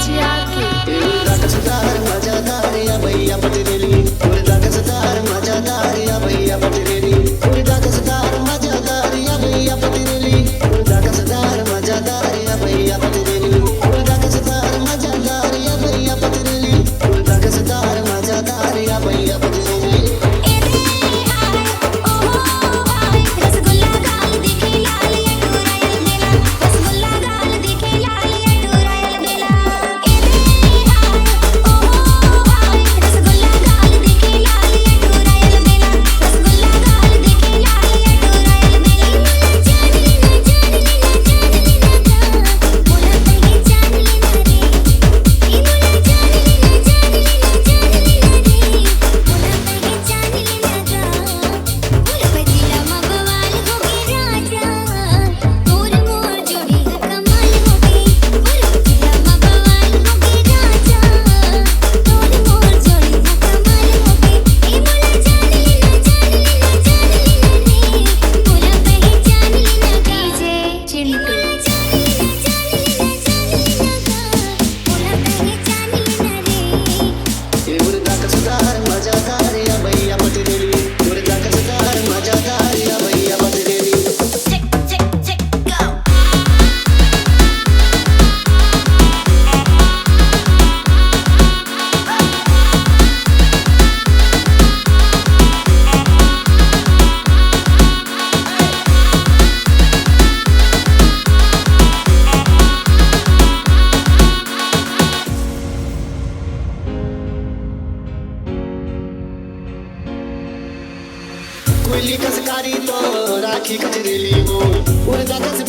Malaysia के मजादार या भैया पटरेली उड़दा कसदार मजादार या भैया पटरेली उड़दा कसदार मजादार या भैया पटरेली उड़दा कसदार मजादार या भैया पटरेली उड़दा कसदार मजादार या भैया पटरेली उड़दा कसदार मजादार या भैया पटरेली कोयली कसकारी तो राखी कजरेली वो उड़दा कस